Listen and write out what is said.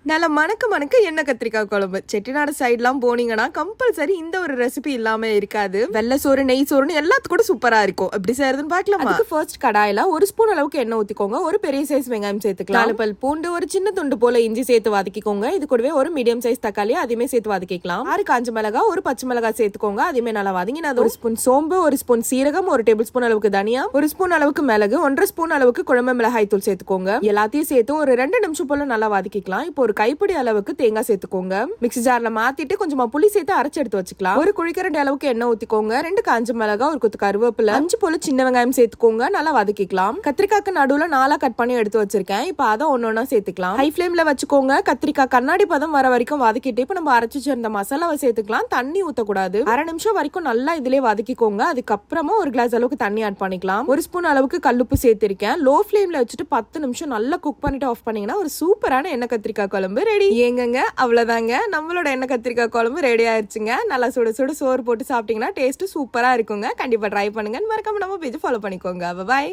நல்ல மணக்க மணக்க எண்ணெய் கத்திரிக்காய் குழம்பு. செட்டிநாடு சைட்லாம் போனீங்கன்னா கம்பல்சரி இந்த ஒரு ரெசிபி இல்லாம இருக்காது. வெள்ளை சோறு நெய் சோறுன்னு எல்லாத்து கூட சூப்பரா இருக்கும். எப்படி செய்யறதுன்னு பாக்கலாம். அதுக்கு ஃபர்ஸ்ட் கடாயில ஒரு ஸ்பூன் அளவுக்கு எண்ணெய் ஊத்திக்கோங்க. ஒரு பெரிய சைஸ் வெங்காயம் சேர்த்துக்கலாம். 4 பல் பூண்டு, ஒரு சின்ன துண்டு போல இஞ்சி சேர்த்து வதக்கிக்கோங்க. இது கூடவே ஒரு மீடியம் சைஸ் தக்காளி அதையுமே சேர்த்து வதக்கிக்கலாம். 6 காஞ்ச மிளகாய், ஒரு பச்சை மிளகாய் சேர்த்துக்கோங்க. அதையுமே நல்லா வதங்கினா ஒரு ஸ்பூன் சோம்பு, ஒரு ஸ்பூன் சீரகம், ஒரு டேபிள் ஸ்பூன் அளவுக்கு தனியா, ஒரு ஸ்பூன் அளவுக்கு மிளகு, 1.5 ஸ்பூன் அளவுக்கு குழம்பு மிளகாய் தூள் சேர்த்துக்கோங்க. எல்லாத்தையும் சேர்த்து ஒரு 2 நிமிஷம் போல நல்லா வதக்கிக்கலாம். இப்போ ஒரு கைப்பிடி அளவுக்கு தேங்காய் சேர்த்துக்கோங்க. மிக்ஸி ஜார்ல மாத்திட்டு கொஞ்சமா புளி சேர்த்து அரைச்சு எடுத்து வச்சுக்கலாம். ஒரு குழிக்கரண்டி அளவுக்கு எண்ணெய் ஊத்திக்கோங்க. 2 காஞ்ச மிளகாய், ஒரு கொத்து கருவேப்பிலை, 5 போல சின்ன வெங்காயம் சேர்த்துக்கோங்க. நல்லா வதக்கிக்கலாம். கத்திரிக்காய்க்கு நடுவுல 4 கட் பண்ணி எடுத்து வச்சிருக்கேன். இப்ப அதை ஒன்னொன்னா சேர்த்துக்கலாம். ஹை ஃபிளேம்ல வச்சுக்கோங்க. கத்திரிக்காய் கண்ணாடி பதம் வர வரைக்கும் வதக்கிட்டு இப்ப நம்ம அரைச்சு வச்சிருந்த மசாலாவை சேர்த்துக்கலாம். தண்ணி ஊத்தக்கூடாது. 1/2 நிமிஷம் வரைக்கும் நல்லா இதுலயே வதக்கிக்கோங்க. அதுக்கப்புறமா ஒரு கிளாஸ் அளவுக்கு தண்ணி ஆட் பண்ணிக்கலாம். ஒரு ஸ்பூன் அளவுக்கு கல்லுப்பு சேர்த்திருக்கேன். லோ ஃபிளேம்ல வச்சுட்டு 10 நிமிஷம் நல்லா குக் பண்ணிட்டு ஆஃப் பண்ணீங்கன்னா ஒரு சூப்பரான எண்ணெய் கத்திரிக்காய் குழம்பு ரெடி. ஏங்கங்க அவ்வளவுதாங்க, நம்மளோட எண்ணெய் கத்திரிக்காய் குழம்பு ரெடி ஆயிருச்சுங்க. நல்லா சுட சுட சோறு போட்டு சாப்பிட்டீங்கன்னா டேஸ்ட் சூப்பரா இருக்குங்க. கண்டிப்பா ட்ரை பண்ணுங்க. மறக்காம நம்ம பேஜ் ஃபாலோ பண்ணிக்கோங்க. பாய்.